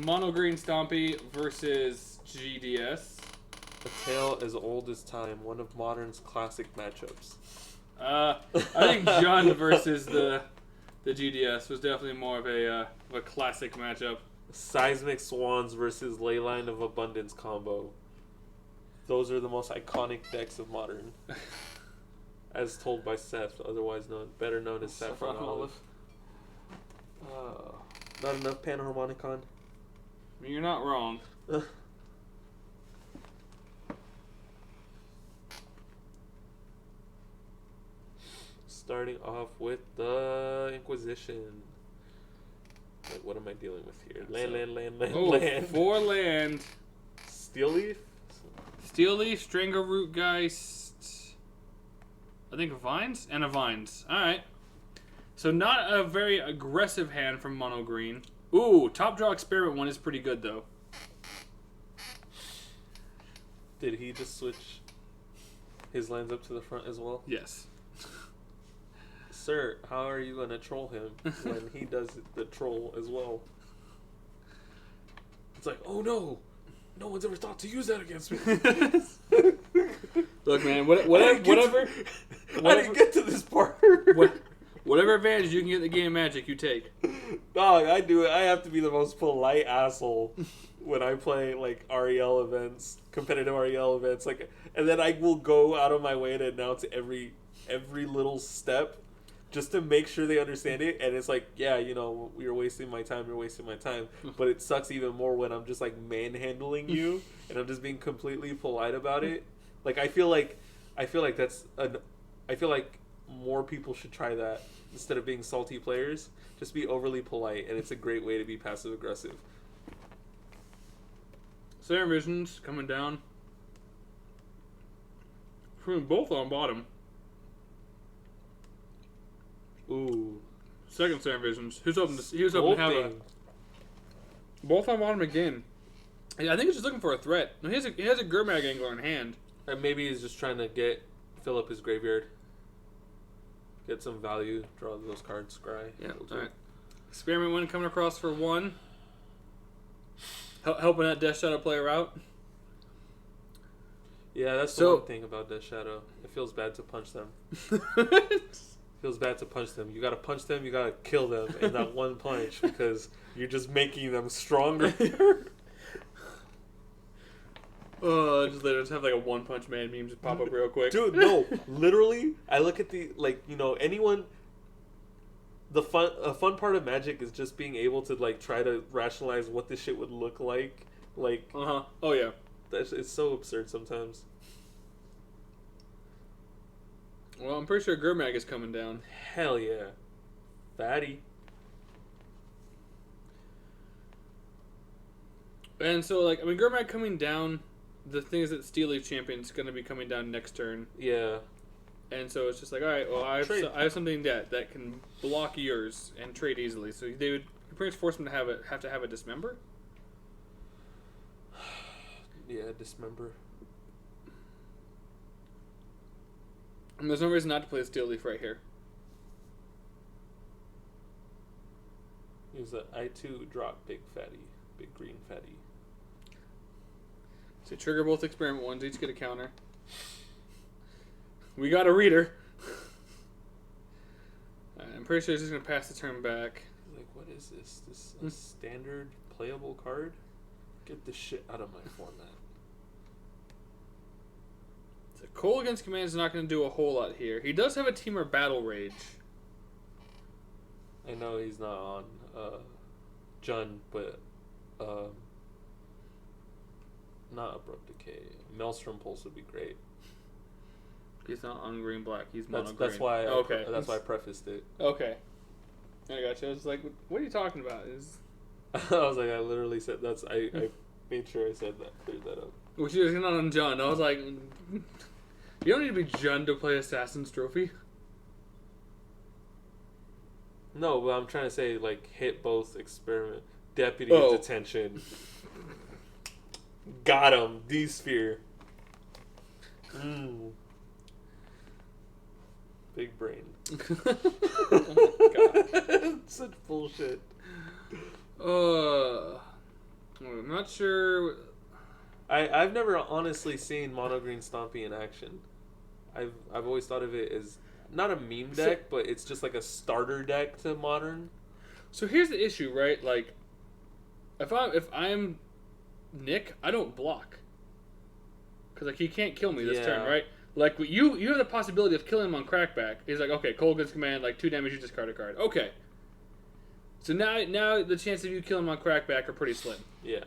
Mono Green Stompy versus GDS. A tale as old as time. One of modern's classic matchups. I think Jund versus the GDS was definitely more of a classic matchup. Seismic Swans versus Leyline of Abundance combo. Those are the most iconic decks of modern. As told by Seth, otherwise better known as Saffron Olive. Not enough Panharmonicon? I mean, you're not wrong. Starting off with the Inquisition. Wait, what am I dealing with here? Land. 4 land. Steel Leaf? Steel Leaf, Stranglerootgeist. I think Vines? And a Vines. Alright. So not a very aggressive hand from Mono Green. Ooh, Top Draw Experiment 1 is pretty good, though. Did he just switch his lands up to the front as well? Yes. Sir, how are you going to troll him when he does the troll as well? It's like, oh no! No one's ever thought to use that against me. Look, man, whatever. I didn't get to this part. Whatever advantage you can get in the game of Magic, you take. Dog, I do it. I have to be the most polite asshole when I play like REL events, competitive REL events, and then I will go out of my way to announce every little step just to make sure they understand it. And it's like, yeah, you're wasting my time. You're wasting my time. But it sucks even more when I'm just like manhandling you and I'm just being completely polite about it. Like I feel like more people should try that instead of being salty players. Just be overly polite, and it's a great way to be passive aggressive. Sarah Visions coming down. Both on bottom. Ooh. Second Sarah Visions. He was hoping to have a... Both on bottom again. I think he's just looking for a threat. No, he has a Gurmag Angler in hand. And maybe he's just trying to fill up his graveyard. Get some value. Draw those cards. Scry. Yeah, alright. Experiment 1 coming across for 1. Helping that Death Shadow player out. Yeah, that's the one thing about Death Shadow. It feels bad to punch them. Feels bad to punch them. You gotta punch them, you gotta kill them in that one punch because you're just making them stronger. Just have like a One Punch Man meme just pop up real quick. Dude, no. Literally, I look at anyone... A fun part of Magic is just being able to try to rationalize what this shit would look like. Oh yeah. It's so absurd sometimes. Well, I'm pretty sure Gurmag is coming down. Hell yeah. Fatty. And so, Gurmag coming down, the thing is that Steel Leaf Champion's going to be coming down next turn. Yeah. And so it's just like, alright, well, I have something that can block yours and trade easily. So they would pretty much force him to have to have a Dismember? Yeah, Dismember. And there's no reason not to play Steel Leaf right here. Use the I2 drop big green fatty. So trigger both Experiment 1s, each get a counter. We got a reader. I'm pretty sure he's just going to pass the turn back. What is this? This a standard playable card? Get this shit out of my format. So Cole against Command is not going to do a whole lot here. He does have a Teamer Battle Rage. I know he's not on Jund, but not Abrupt Decay. Maelstrom Pulse would be great. He's not on green-black. He's mono green. That's why. That's why I prefaced it. Okay, I got you. I was like, "What are you talking about?" I was like, I literally said that's. I made sure I said that. Cleared that up. Which is not on Jund. I was like, you don't need to be Jund to play Assassin's Trophy. No, but I'm trying to say hit both Experiment, Deputy Detention. Got him. D-Sphere. Big brain. Oh my God. Such bullshit. I'm not sure. I've never honestly seen Mono Green Stompy in action. I've always thought of it as not a meme deck, but it's just like a starter deck to Modern. So here's the issue, right? Like, if I'm Nick, I don't block because like he can't kill me this turn, right? Like you have the possibility of killing him on crackback. He's like, okay, Colgan's command, like 2 damage, you discard a card. Okay. So now the chances of you killing him on crackback are pretty slim. Yeah.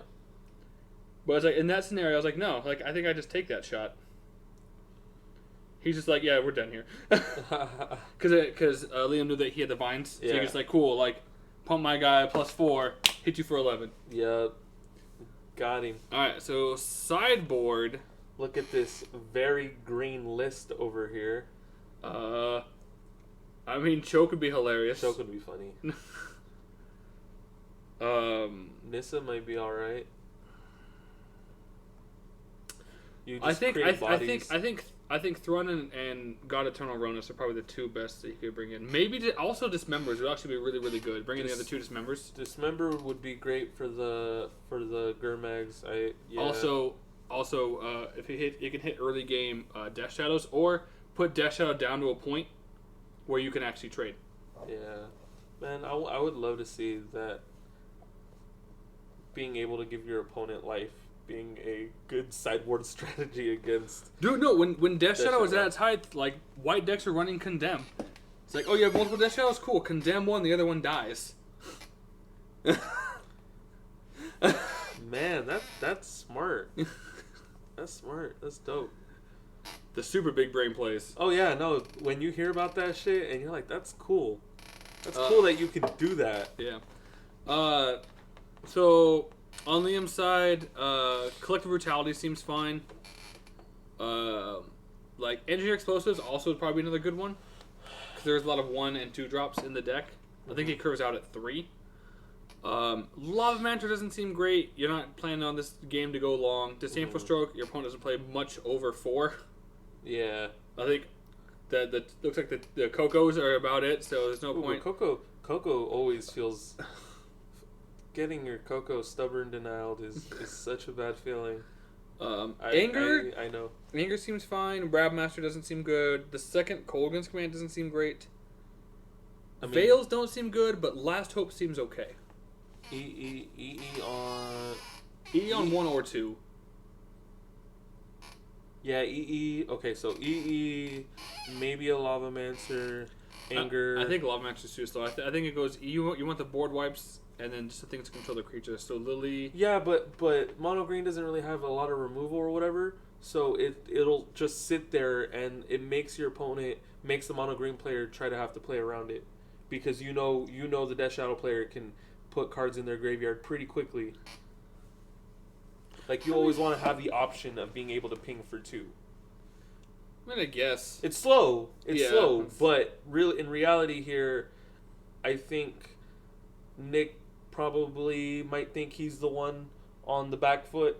But it's like in that scenario, I was like, no, like I think I just take that shot. He's just like, yeah, we're done here, because Liam knew that he had the vines, so he's like, cool, like pump my guy +4, hit you for 11. Yep. Got him. All right, so sideboard. Look at this very green list over here. I mean, Choke would be hilarious. Choke would be funny. Nissa might be all right. I think Thrun and God Eternal Ronus are probably the 2 best that you could bring in. Maybe also Dismembers would actually be really, really good. Bringing the other 2 Dismembers. Dismember would be great for the Gurmags. Also, if you can hit early game Death Shadows, or put Death Shadow down to a point where you can actually trade. Yeah, man, I would love to see that. Being able to give your opponent life being a good sideboard strategy against. Dude, no, when Death Shadow was at its height, like white decks are running Condemn. It's like, oh, you have multiple Death Shadows? Cool. Condemn one, the other one dies. Man, that's smart. That's smart. That's dope. The super big brain plays. Oh yeah, no. When you hear about that shit and you're like, that's cool. That's cool that you can do that. Yeah. So on Liam's side, Collective Brutality seems fine. Like Engineer Explosives also would probably be another good one, because there's a lot of 1 and 2 drops in the deck. I think he curves out at 3. Lava Mantra doesn't seem great. You're not planning on this game to go long. Disdainful Stroke, your opponent doesn't play much over 4. Yeah. I think that looks like the Cocos are about it, so there's no point. Coco always feels... Getting your Coco stubborn denied is such a bad feeling. Anger? I know. Anger seems fine. Rabmaster doesn't seem good. The second Colgan's command doesn't seem great. Veils don't seem good, but Last Hope seems okay. E on... E on 1 or 2. Yeah, Okay, so maybe a Lavamancer, Anger... I think Lavamancer's too slow. I think it goes... You want the board wipes... And then just the things to control the creature. So Lily... Yeah, but Mono Green doesn't really have a lot of removal or whatever. So it'll just sit there and it makes your opponent... Makes the Mono Green player try to have to play around it. Because you know the Death Shadow player can put cards in their graveyard pretty quickly. Like, you always want to have the option of being able to ping for 2. I mean, I guess. It's slow. It's slow. But in reality here, I think Nick... probably might think he's the one on the back foot.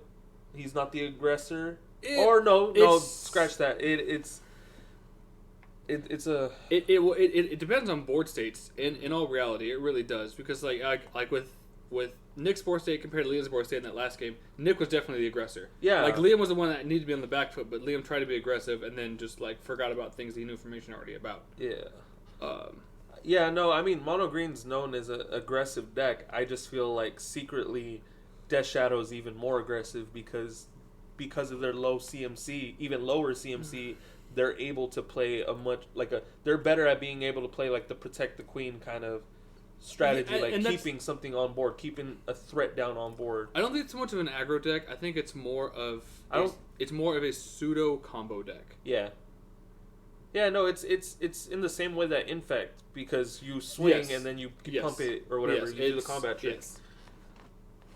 He's not the aggressor. Scratch that. It depends on board states. In all reality, it really does, because like with Nick's board state compared to Liam's board state in that last game, Nick was definitely the aggressor. Yeah. Like Liam was the one that needed to be on the back foot, but Liam tried to be aggressive and then just like forgot about things he knew information already about. Yeah. Yeah, no, I mean, Mono Green's known as an aggressive deck. I just feel like secretly Death Shadow's even more aggressive because of their low CMC, even lower CMC, they're able to play they're better at being able to play like the Protect the Queen kind of strategy, keeping something on board, keeping a threat down on board. I don't think it's so much of an aggro deck. I think it's more of it's more of a pseudo combo deck. Yeah. Yeah, no, it's in the same way that Infect, because you swing and then you pump it or whatever. You do the combat trick. Yes.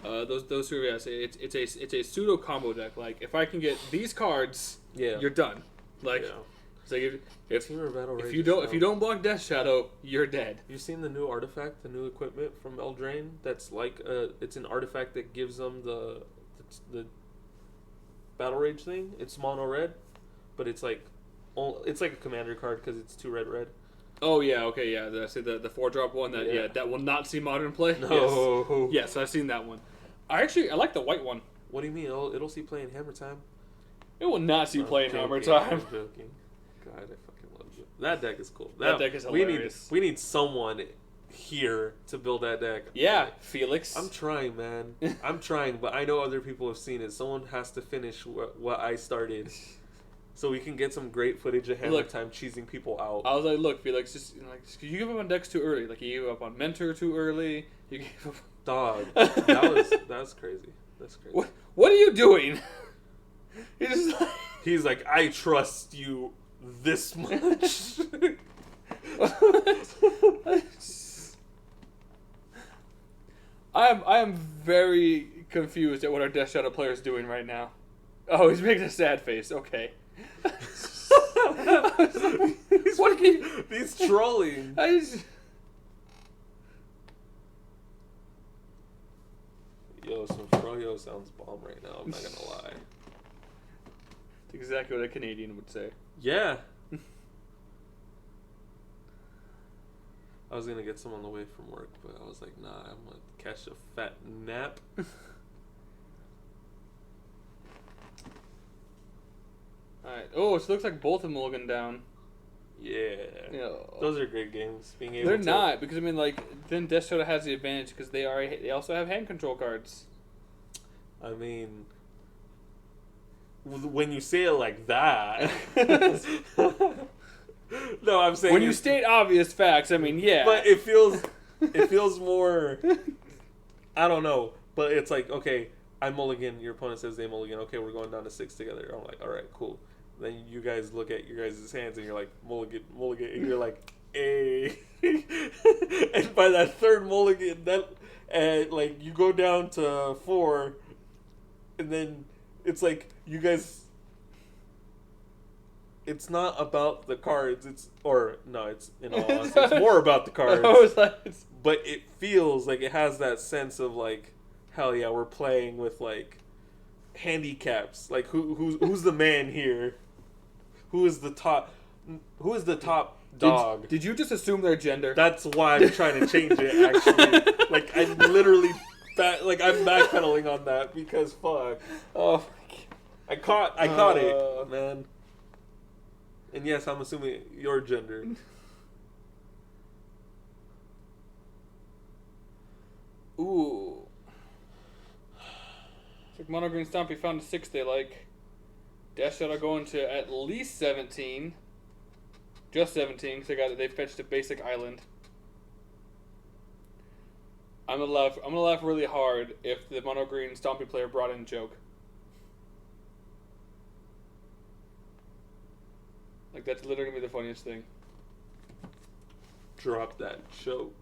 Those two, yes, it's a pseudo combo deck. Like, if I can get these cards, you're done. Like, it's like if you don't block Death Shadow, you're dead. You seen the new artifact, the new equipment from Eldraine? That's like it's an artifact that gives them the Battle Rage thing. It's mono red, but it's like a commander card because it's 2 red. Oh yeah, okay, yeah. I say the 4-drop one that that will not see modern play. No. Yes, I've seen that one. I like the white one. What do you mean? It'll see playing Hammer Time. It will not see I'm playing joking, Hammer Time. I'm joking. God, I fucking love it. That deck is cool. That deck is hilarious. We need someone here to build that deck. Yeah, Felix. I'm trying, man. I'm trying, but I know other people have seen it. Someone has to finish what I started, so we can get some great footage of Hammer Time cheesing people out. I was like, look, Felix, just you give up on decks too early. Like you gave up on Mentor too early. You gave up. Dog, that's crazy. That's crazy. What are you doing? He's like, I trust you this much. I am very confused at what our Death Shadow player is doing right now. Oh, he's making a sad face. Okay. He's trolling. Yo, some froyo sounds bomb right now. I'm not gonna lie. That's exactly what a Canadian would say. Yeah. I was gonna get some on the way from work, but I was like, nah, I'm gonna catch a fat nap. Alright. Oh, so it looks like both of them mulligan down. Yeah. Those are great games. Being able They're not, because I mean, like, then Death Shadow has the advantage because they also have hand control cards. I mean, when you say it like that. No, I'm saying when you state obvious facts, I mean, yeah. But it feels more. I don't know, but it's like, okay, I mulligan. Your opponent says they mulligan. Okay, we're going down to 6 together. I'm like, all right, cool. Then you guys look at your guys' hands and you're like, mulligan, and you're like, hey. And by that third mulligan, like you go down to 4, and then it's like you guys. It's not about the cards. It's in all honesty, it's more about the cards. But it feels like it has that sense of like, hell yeah, we're playing with like handicaps. Like who's the man here? Who is the top dog? Did you just assume their gender? That's why I'm trying to change it. Actually, like I'm literally, I'm backpedaling on that because fuck. Oh my God. I caught it, man. And yes, I'm assuming your gender. Ooh. It's like Mono Green Stompy found a 6 they like. Death Shadow going to at least 17. Just 17, because they fetched a basic island. I'm gonna laugh really hard if the Mono Green Stompy player brought in Joke. Like, that's literally gonna be the funniest thing. Drop that choke.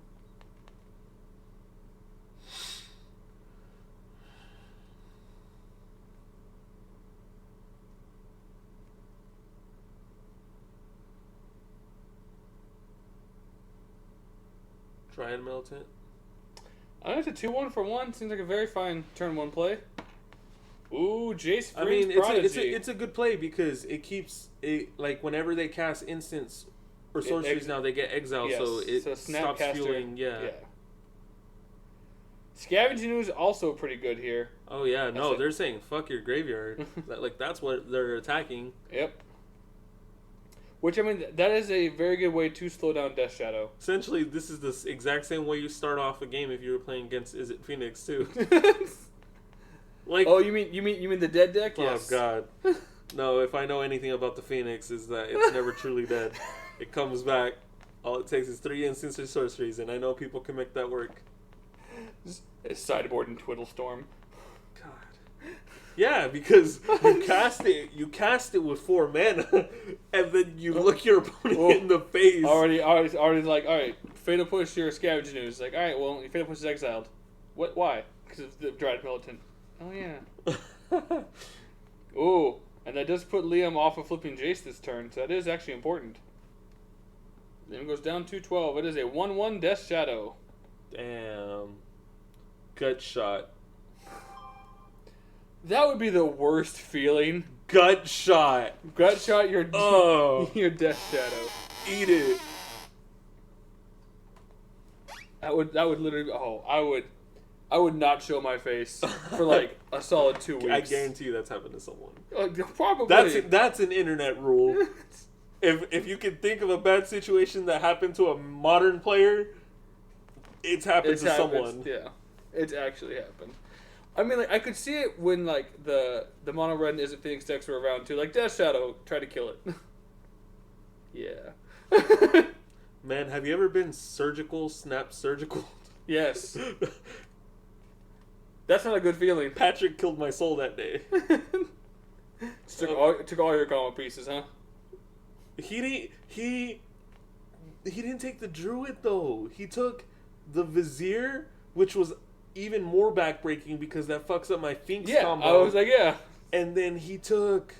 Triad Militant. I think it's a 2-1 for 1. Seems like a very fine turn 1 play. Ooh, Jace. I mean, it's a good play because it keeps it like whenever they cast instants or sorceries now they get exiled, yes. so it stops Snapcaster, fueling. Yeah. Scavenging Ooze also pretty good here. Oh yeah, no, they're saying fuck your graveyard. That's what they're attacking. Yep. Which, I mean, that is a very good way to slow down Death Shadow. Essentially, this is the exact same way you start off a game if you were playing against Phoenix too. Like, oh, you mean the dead deck? Yes. Oh God, no! If I know anything about the Phoenix, is that it's never truly dead. It comes back. All it takes is 3 instants or sorceries, and I know people can make that work. It's sideboard and Twiddle Storm. God. Yeah, because you cast it with 4 mana, and then you look your opponent in the face. Already like, all right, Fatal Push your Scavenging Ooze. Like, all right, well, your Fatal Push is exiled. What? Why? Because of the Dryad Militant. Oh yeah. Ooh, and that does put Liam off of flipping Jace this turn, so that is actually important. Liam goes down 2-12. It is a 1-1 Death Shadow. Damn. Gut shot. That would be the worst feeling. Gut shot. Gut shot your your Death Shadow. Eat it. That would literally. Oh, I would. I would not show my face for like a solid 2 weeks. I guarantee you that's happened to someone. Probably. That's an internet rule. If you can think of a bad situation that happened to a modern player, it's happened to someone. Yeah, it's actually happened. I mean, like, I could see it when, like, the mono red isn't Phoenix decks were around, too. Like, Death Shadow, try to kill it. Yeah. Man, have you ever been snap surgical? Yes. That's not a good feeling. Patrick killed my soul that day. Took all your combo pieces, huh? He didn't take the druid, though. He took the vizier, which was even more backbreaking because that fucks up my Finks combo. I was like, yeah. And then he took...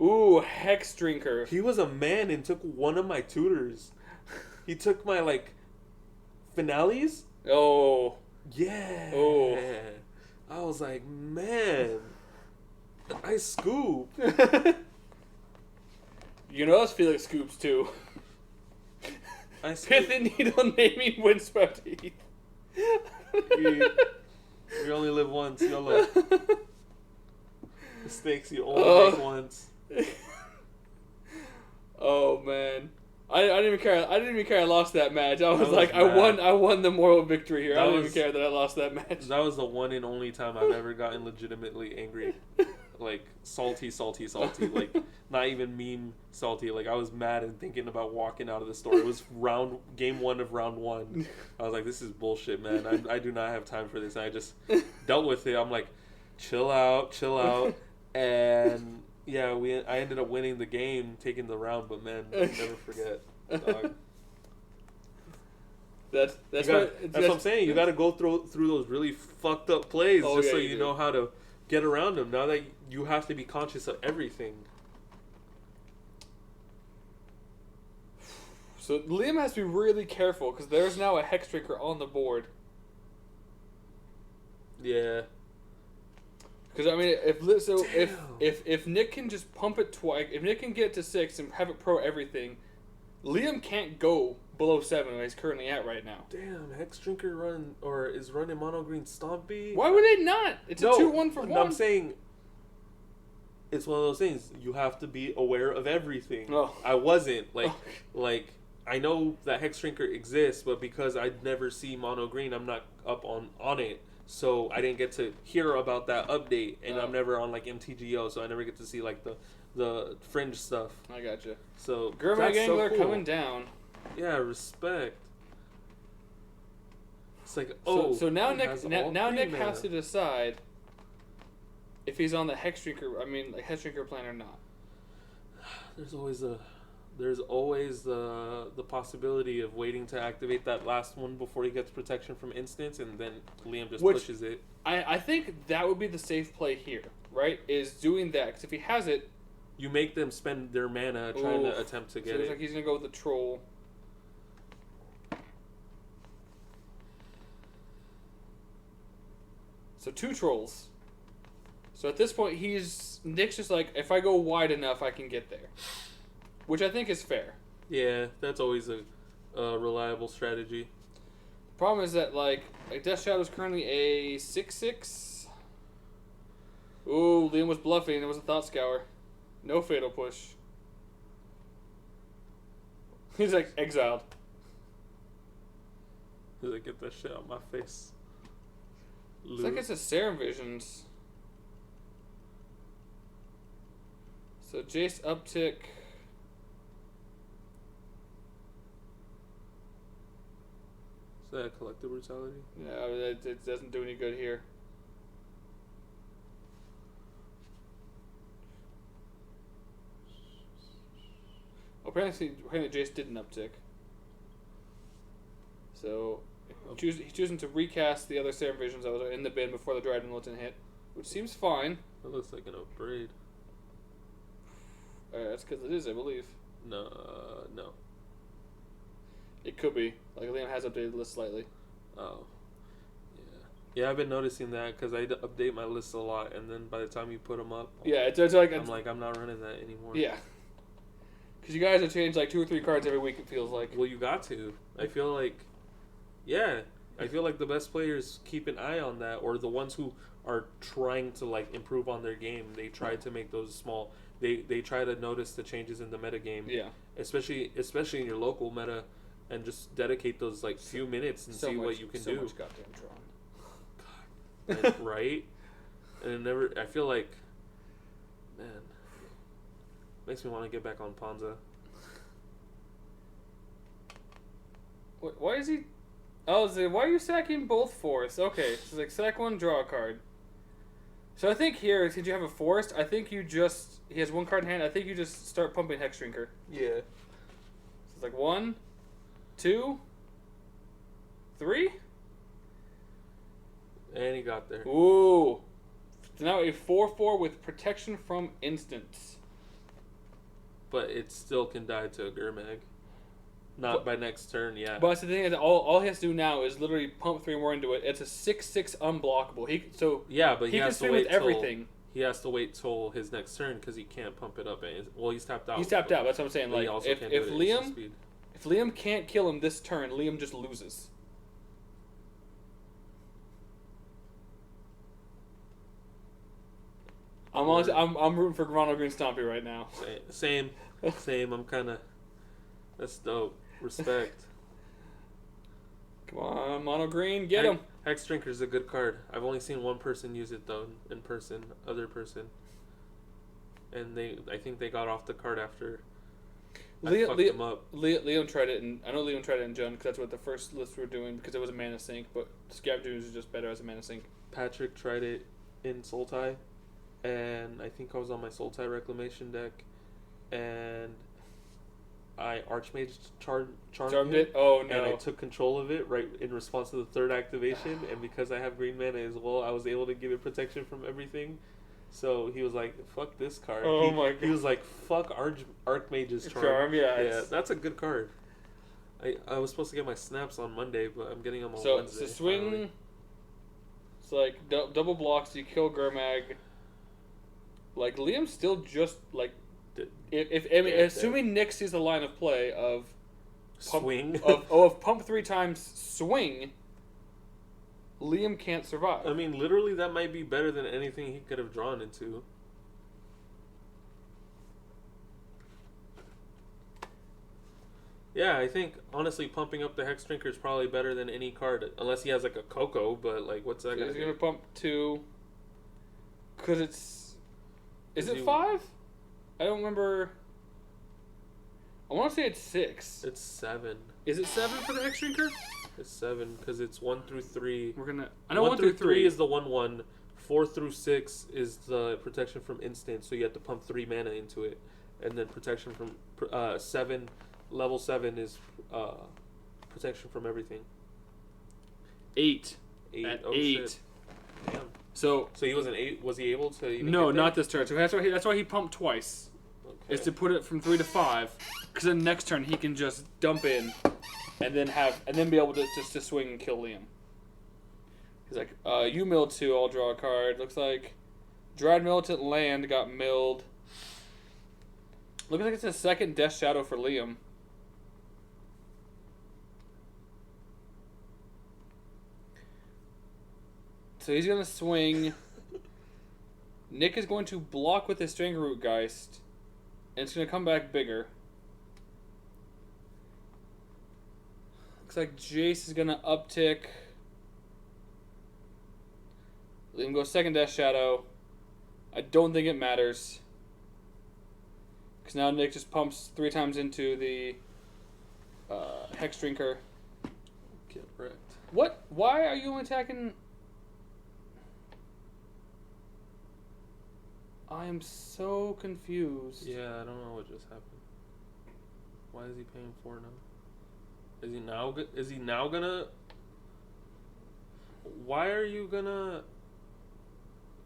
Ooh, Hex Drinker. He was a man and took one of my tutors. He took my, like, finales. Oh. Yeah. Oh. I was like, man, I scoop. You know that's Felix scoops, too. I scoop. Pith and Needle naming Windswept Heath. You only live once, YOLO. Mistakes you only make once. Oh man, I didn't even care. I didn't even care. I lost that match. I was mad. I won the moral victory here. I didn't even care that I lost that match. That was the one and only time I've ever gotten legitimately angry, like salty. Like not even meme salty. Like I was mad and thinking about walking out of the store. It was game 1 of round 1. I was like, this is bullshit, man. I do not have time for this. And I just dealt with it. I'm like, chill out, and. Yeah, I ended up winning the game, taking the round, but man, I'll never forget. Dog. That's what I'm saying. You got to go through those really fucked up plays just so you know how to get around them. Now that you have to be conscious of everything. So Liam has to be really careful because there's now a Hex Drinker on the board. Yeah. Because I mean, if Nick can just pump it twice, if Nick can get to 6 and have it pro everything, Liam can't go below 7 where he's currently at right now. Damn, Hex Drinker is running mono green Stompy. Why would they not? It's a 2-1 for 1. I'm saying it's one of those things. You have to be aware of everything. Oh. I wasn't like I know that Hex Drinker exists, but because I never see mono green, I'm not up on it. So I didn't get to hear about that update, and I'm never on like MTGO, so I never get to see like the fringe stuff. I gotcha. So Gurmag Angler so cool. coming down. Yeah, respect. It's like so now Nick has to decide if he's on the Hex Drinker. I mean, like Hex Drinker plan or not. There's always the possibility of waiting to activate that last one before he gets protection from instants, and then Liam just pushes it. I think that would be the safe play here, right? Is doing that, because if he has it... You make them spend their mana trying to attempt to get it. Like he's going to go with the Troll. So 2 Trolls. So at this point, Nick's just like, if I go wide enough, I can get there. Which I think is fair. Yeah, that's always a reliable strategy. The problem is that, like Death Shadow is currently a 6/6. Ooh, Liam was bluffing. There was a Thought Scour. No Fatal Push. He's like, exiled. He's like, get that shit out my face. It's like it's a Serum Visions. So Jace uptick. Is that a collective brutality? No, it doesn't do any good here. Apparently Jace did an uptick. So he's choosing to recast the other Serum Visions that was in the bin before the Dryden Militant hit, which seems fine. That looks like an upgrade. That's because it is, I believe. No. It could be. Like, Liam has updated the list slightly. Oh. Yeah, I've been noticing that because I update my lists a lot, and then by the time you put them up, yeah, it's like... I'm not running that anymore. Yeah. Because you guys have changed like 2 or 3 cards every week, it feels like. Well, you got to. I feel like... Yeah. I feel like the best players keep an eye on that, or the ones who are trying to like improve on their game. They try to make those small. They try to notice the changes in the meta game. Yeah. Especially in your local meta, and just dedicate those like few minutes and see what you can do. So much goddamn drawn. God, right? And it never. I feel like, man, makes me want to get back on Panza. Why is he? Oh, why are you sacking both forests? Okay, so like sack one, draw a card. So I think here, since you have a forest, I think you just he has one card in hand. I think you just start pumping Hex Drinker. Yeah. So it's like 1, 2, 3. And he got there. Ooh. So now a 4/4 with protection from instants. But it still can die to a Gurmag. Not by next turn, yeah. But that's the thing is, all he has to do now is literally pump 3 more into it. It's a 6/6 unblockable. He he can has to swing wait with everything. He has to wait till his next turn because he can't pump it up. Well, he's tapped out. He's tapped out. That's what I'm saying. Like if Liam can't kill him this turn, Liam just loses. I'm rooting for Mono Green Stompy right now. Same. I'm kind of. That's dope. Respect. Come on, Mono Green, get him. Hex Drinker's a good card. I've only seen one person use it though, in person, other person. And I think they got off the card after I fucked them up. Liam tried it, and I know Liam tried it in Jun because that's what the first list we were doing because it was a mana sink. But Scavengers is just better as a mana sink. Patrick tried it in Sultai, and I think I was on my Sultai Reclamation deck, and I Archmage charmed it. Oh no! And I took control of it right in response to the third activation, and because I have green mana as well, I was able to give it protection from everything. So he was like, "Fuck this card." Oh my god! He was like, "Fuck Archmage's charm." Yeah, that's a good card. I was supposed to get my snaps on Monday, but I'm getting them on Wednesday. So swing. Finally. It's like double blocks. You kill Gurmag. Like Liam's still just like. Assuming Nick sees the line of play of pump, swing of pump 3 times swing, Liam can't survive. I mean, literally, that might be better than anything he could have drawn into. Yeah, I think honestly, pumping up the Hex Drinker is probably better than any card, unless he has like a Coco. But like, what's that gonna do? He's gonna pump 2, cause it's. Is it 5? I don't remember. I want to say it's 6. It's 7. Is it 7 for the Hex Drinker? It's 7 because it's 1 through 3. I know 1 through 3 is the 1/1. 4 through 6 is the protection from instant, so you have to pump 3 mana into it, and then protection from 7. Level 7 is protection from everything. 8. 8. At oh 8. Shit. Damn. So he was an 8. Was he able to? Even no, get there? not this turn. So that's why he pumped twice. Okay. Is to put it from 3 to 5, because then next turn he can just dump in, and then be able to just to swing and kill Liam. He's like, you milled 2. I'll draw a card. Looks like Dried Militant Land got milled. Looks like it's a second Death Shadow for Liam. So he's gonna swing. Nick is going to block with his Strangerroot Geist, and it's gonna come back bigger. Looks like Jace is gonna uptick. Liam goes second Death Shadow. I don't think it matters. Because now Nick just pumps 3 times into the Hex Drinker. Get wrecked. What? Why are you only attacking... I am so confused. Yeah, I don't know what just happened. Why is he paying 4 now? Is he now gonna... Why are you gonna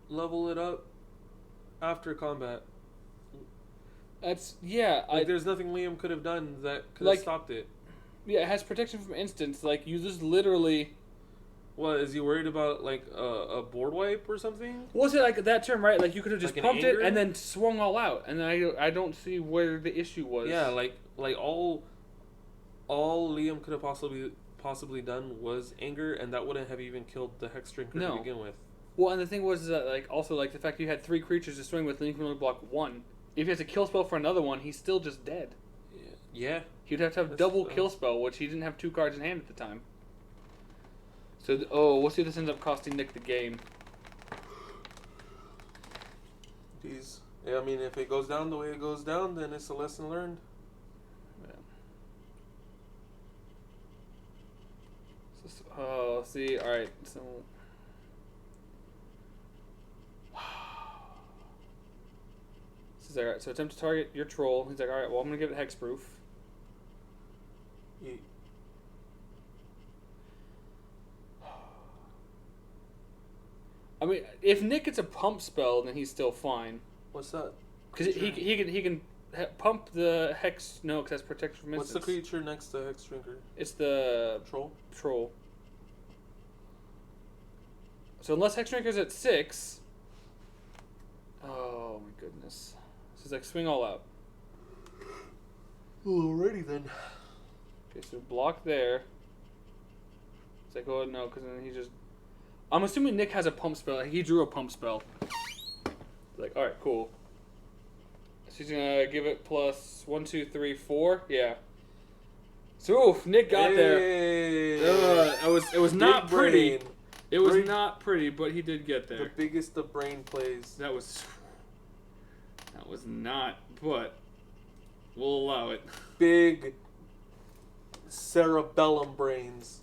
level it up after combat? There's nothing Liam could have done that could have stopped it. Yeah, it has protection from instants. Like, you just literally... What, is he worried about, like, a board wipe or something? Was it like that term, right? Like, you could have just like pumped it and then swung all out. And I don't see where the issue was. Yeah, like all Liam could have possibly done was anger, and that wouldn't have even killed the Hex Drinker No. to begin with. Well, and the thing was that like also like the fact you had 3 creatures to swing with, and you can only block 1. If he has a kill spell for another one, he's still just dead. Yeah. He'd have to have That's double true. kill spell, which he didn't have 2 cards in hand at the time. So, we'll see if this ends up costing Nick the game. Yeah, I mean, if it goes down the way it goes down, then it's a lesson learned. Oh, see, alright, so... He's like, alright, so attempt to target your troll. He's like, alright, well, I'm gonna give it hexproof. Yeah. I mean, if Nick gets a pump spell, then he's still fine. What's that? Because he can pump the hex... No, because that's protection from What's instants. the creature next to Hex Drinker? It's the... Troll. So unless Hexdrinker's at 6... Oh my goodness. So he's like, swing all out. Alrighty then. Okay, so block there. It's like, oh no, because then he just... I'm assuming Nick has a pump spell. Like, he drew a pump spell. Like, alright, cool. So he's gonna give it plus 1, 2, 3, 4. Yeah. So, oof, Nick got there. It was not pretty. It was not pretty, but he did get there. The biggest of brain plays. That was not, but we'll allow it. Big cerebellum brains.